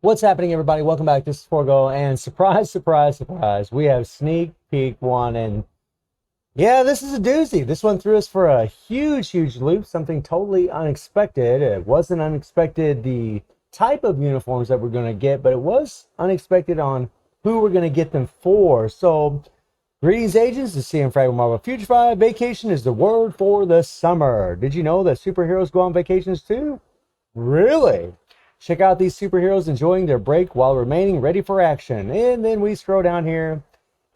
What's happening, everybody? Welcome back. This is Forgo, and surprise, surprise, surprise, we have sneak peek one, and yeah, this is a doozy. This one threw us for a huge, huge loop, something totally unexpected. It wasn't unexpected the type of uniforms that we're going to get, but it was unexpected on who we're going to get them for. So, greetings, agents. This is CM Fragment Marvel Future 5. Vacation is the word for the summer. Did you know that superheroes go on vacations too? Really? Check out these superheroes enjoying their break while remaining ready for action. And then we scroll down here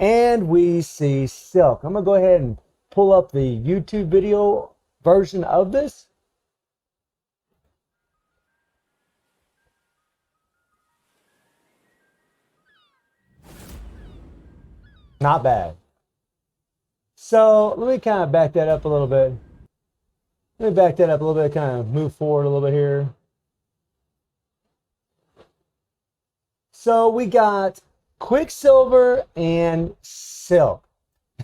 and we see Silk. I'm going to go ahead and pull up the YouTube video version of this. Not bad. So let me kind of back that up a little bit. Let me back that up a little bit, kind of move forward a little bit here. So we got Quicksilver and Silk.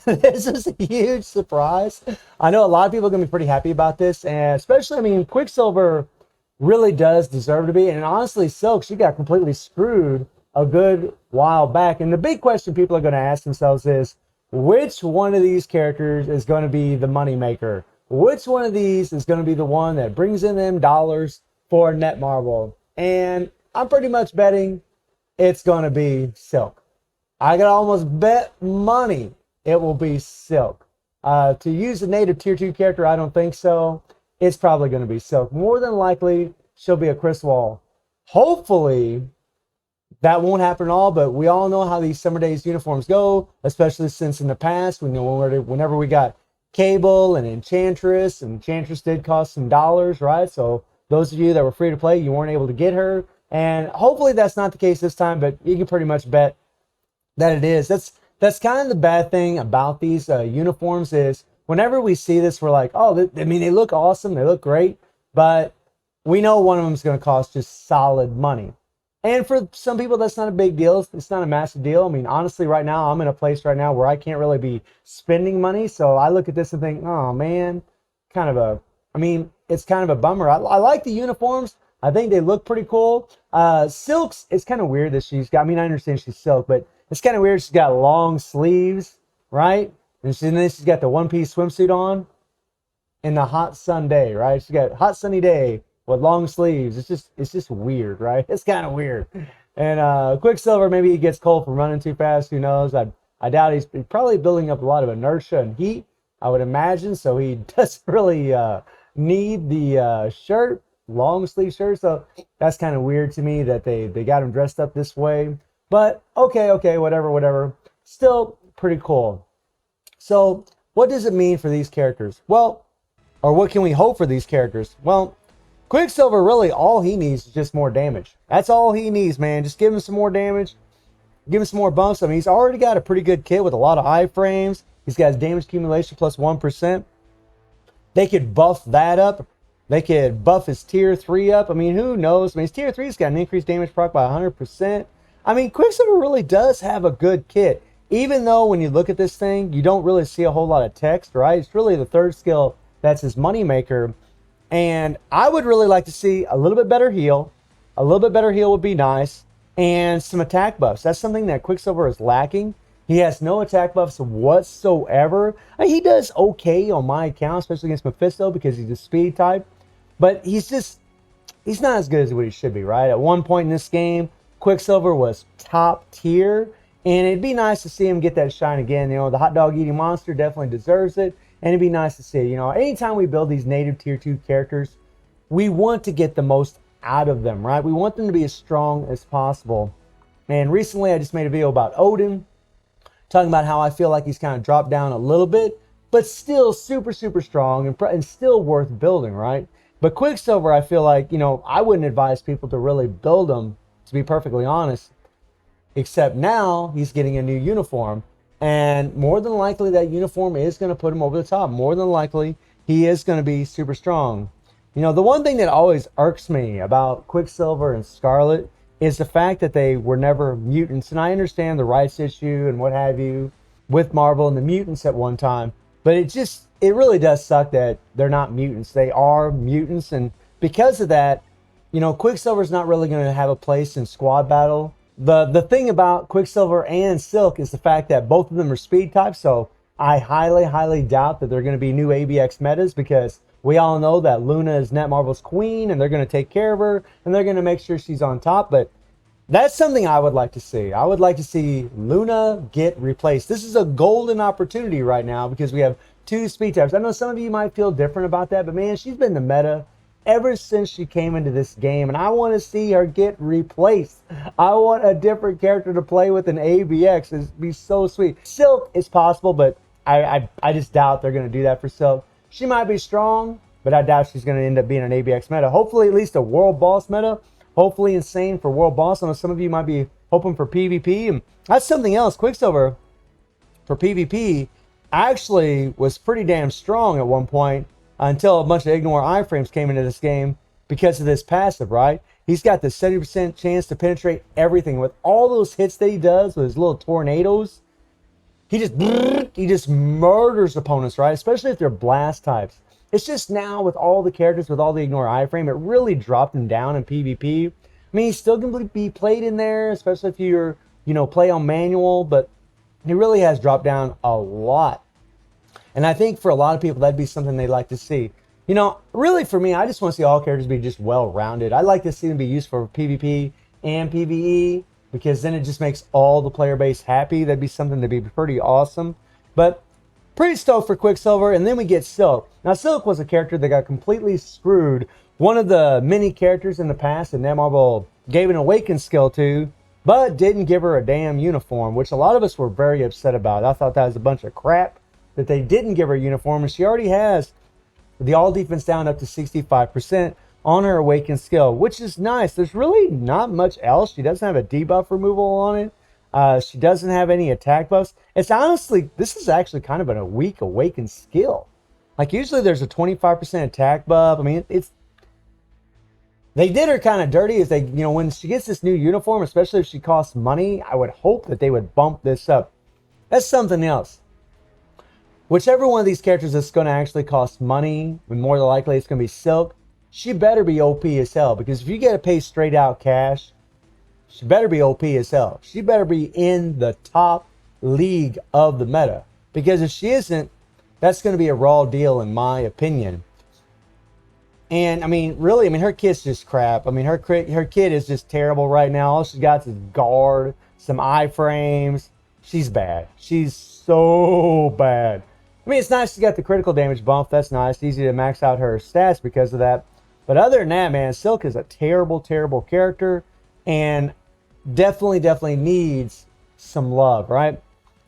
This is a huge surprise. I know a lot of people are going to be pretty happy about this, and especially, I mean, Quicksilver really does deserve to be. And honestly, Silk, she got completely screwed a good while back. And the big question people are going to ask themselves is, which one of these characters is going to be the moneymaker? Which one of these is going to be the one that brings in them dollars for Netmarble? And I'm pretty much betting it's going to be Silk. I could almost bet money it will be Silk. To use a native tier 2 character, I don't think so. It's probably going to be Silk. More than likely, she'll be a Crystal. Hopefully, that won't happen at all, but we all know how these Summer Days uniforms go, especially since in the past, we know whenever we got Cable and Enchantress did cost some dollars, right? So those of you that were free to play, you weren't able to get her. And hopefully that's not the case this time, but you can pretty much bet that it is. That's kind of the bad thing about these uniforms is whenever we see this, we're like, oh, I mean, they look awesome, they look great, but we know one of them is going to cost just solid money. And for some people, that's not a big deal. It's not a massive deal. I mean, honestly, right now, I'm in a place right now where I can't really be spending money. So I look at this and think, oh, man, I mean, it's kind of a bummer. I like the uniforms. I think they look pretty cool. Silk's, it's kind of weird that she's got, I mean, I understand she's Silk, but it's kind of weird. She's got long sleeves, right? And then she's got the one-piece swimsuit on in the hot sun day, right? She's got hot sunny day with long sleeves. It's just weird, right? It's kind of weird. And Quicksilver, maybe he gets cold from running too fast. Who knows? I doubt he's probably building up a lot of inertia and heat, I would imagine. So he doesn't really need the shirt, long sleeve shirt. So that's kind of weird to me that they got him dressed up this way. But okay, whatever. Still pretty cool. So what does it mean for these characters? Well, or what can we hope for these characters? Well, Quicksilver, really, all he needs is just more damage. That's all he needs, man. Just give him some more damage. Give him some more bumps. I mean, he's already got a pretty good kit with a lot of iframes. He's got his damage accumulation plus 1%. They could buff that up. They could buff his tier 3 up. I mean, who knows? I mean, his tier 3's got an increased damage proc by 100%. I mean, Quicksilver really does have a good kit. Even though when you look at this thing, you don't really see a whole lot of text, right? It's really the third skill that's his moneymaker. And I would really like to see a little bit better heal. A little bit better heal would be nice. And some attack buffs. That's something that Quicksilver is lacking. He has no attack buffs whatsoever. He does okay on my account, especially against Mephisto because he's a speed type. But he's not as good as what he should be, right? At one point in this game, Quicksilver was top tier. And it'd be nice to see him get that shine again. You know, the hot dog eating monster definitely deserves it. And it'd be nice to see, you know, anytime we build these native tier 2 characters, we want to get the most out of them, right? We want them to be as strong as possible. And recently I just made a video about Odin, talking about how I feel like he's kind of dropped down a little bit, but still super, super strong and still worth building, right? But Quicksilver, I feel like, you know, I wouldn't advise people to really build him, to be perfectly honest, except now he's getting a new uniform. And more than likely, that uniform is going to put him over the top. More than likely, he is going to be super strong. You know, the one thing that always irks me about Quicksilver and Scarlet is the fact that they were never mutants. And I understand the rights issue and what have you with Marvel and the mutants at one time. But it really does suck that they're not mutants. They are mutants. And because of that, You know, Quicksilver's not really going to have a place in squad battle. The thing about Quicksilver and Silk is the fact that both of them are speed types, so I highly doubt that they're going to be new ABX metas, because we all know that Luna is Netmarble's queen and they're going to take care of her and they're going to make sure she's on top. But that's something I would like to see. I would like to see Luna get replaced. This is a golden opportunity right now because we have two speed types. I know some of you might feel different about that, but man, she's been the meta ever since she came into this game, and I want to see her get replaced. I want a different character to play with an ABX. It'd be so sweet. Silk is possible, but I just doubt they're going to do that for Silk. She might be strong, but I doubt she's going to end up being an ABX meta. Hopefully at least a World Boss meta. Hopefully Insane for World Boss. I know some of you might be hoping for PvP, and that's something else. Quicksilver for PvP actually was pretty damn strong at one point, until a bunch of ignore iframes came into this game because of this passive, right? He's got the 70% chance to penetrate everything. With all those hits that he does with his little tornadoes, he just murders opponents, right? Especially if they're blast types. It's just now with all the characters, with all the ignore iframe, it really dropped him down in PvP. I mean, he still can be played in there, especially if you're, play on manual, but he really has dropped down a lot. And I think for a lot of people, that'd be something they'd like to see. Really for me, I just want to see all characters be just well-rounded. I'd like to see them be used for PvP and PvE, because then it just makes all the player base happy. That'd be something to be pretty awesome. But pretty stoked for Quicksilver. And then we get Silk. Now, Silk was a character that got completely screwed. One of the many characters in the past that Netmarble gave an Awaken skill to, but didn't give her a damn uniform, which a lot of us were very upset about. I thought that was a bunch of crap that they didn't give her a uniform, and she already has the all defense down up to 65% on her Awaken skill, which is nice. There's really not much else. She doesn't have a debuff removal on it. She doesn't have any attack buffs. It's honestly, this is actually kind of a weak Awaken skill. Like usually there's a 25% attack buff. I mean, they did her kind of dirty as they, when she gets this new uniform, especially if she costs money, I would hope that they would bump this up. That's something else. Whichever one of these characters that's going to actually cost money, and more than likely it's going to be Silk, she better be OP as hell. Because if you get to pay straight out cash, she better be OP as hell. She better be in the top league of the meta. Because if she isn't, that's going to be a raw deal in my opinion. And I mean, really, her kit's just crap. I mean, her kit is just terrible right now. All she's got is guard, some iframes. She's bad. She's so bad. I mean, it's nice she got the critical damage bump. That's nice. Easy to max out her stats because of that. But other than that, man, Silk is a terrible character, and definitely needs some love, right?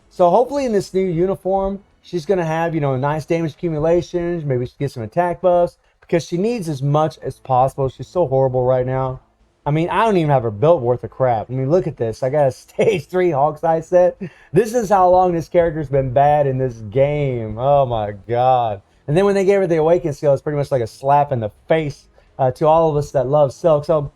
So hopefully in this new uniform, she's going to have, nice damage accumulations. Maybe she gets some attack buffs, because she needs as much as possible. She's so horrible right now. I mean, I don't even have her built worth of crap. I mean, look at this. I got a stage 3 Hawkeye set. This is how long this character's been bad in this game. Oh my god. And then when they gave her the Awaken skill, it's pretty much like a slap in the face to all of us that love Silk. So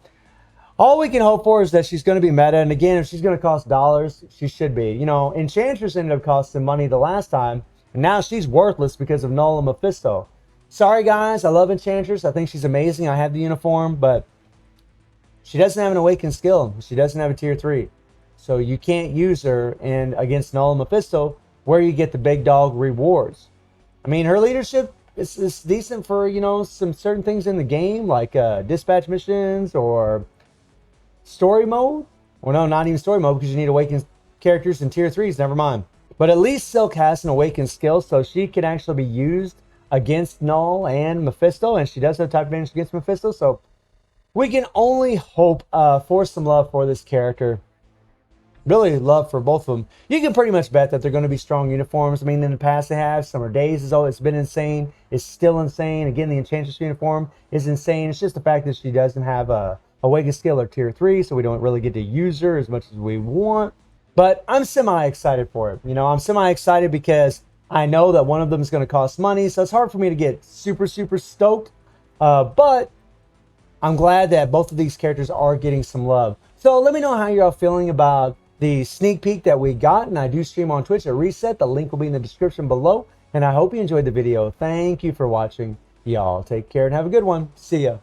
all we can hope for is that she's going to be meta. And again, if she's going to cost dollars, she should be. Enchantress ended up costing money the last time, and now she's worthless because of Null and Mephisto. Sorry guys, I love Enchantress. I think she's amazing. I have the uniform, but she doesn't have an Awakened skill. She doesn't have a tier 3. So you can't use her against Null and Mephisto, where you get the big dog rewards. I mean, her leadership is decent for, some certain things in the game, like dispatch missions or story mode. Well, no, not even story mode, because you need Awakened characters in tier 3s. Never mind. But at least Silk has an Awakened skill, so she can actually be used against Null and Mephisto, and she does have type advantage against Mephisto, so we can only hope for some love for this character. Really love for both of them. You can pretty much bet that they're going to be strong uniforms. I mean, in the past they have. Summer Days is always been insane. It's still insane. Again, the Enchantress uniform is insane. It's just the fact that she doesn't have a Awakened skill or tier 3, so we don't really get to use her as much as we want. But I'm semi-excited for it. I'm semi-excited because I know that one of them is going to cost money, so it's hard for me to get super stoked. But I'm glad that both of these characters are getting some love. So let me know how you're all feeling about the sneak peek that we got. And I do stream on Twitch at Reset. The link will be in the description below. And I hope you enjoyed the video. Thank you for watching. Y'all take care and have a good one. See ya.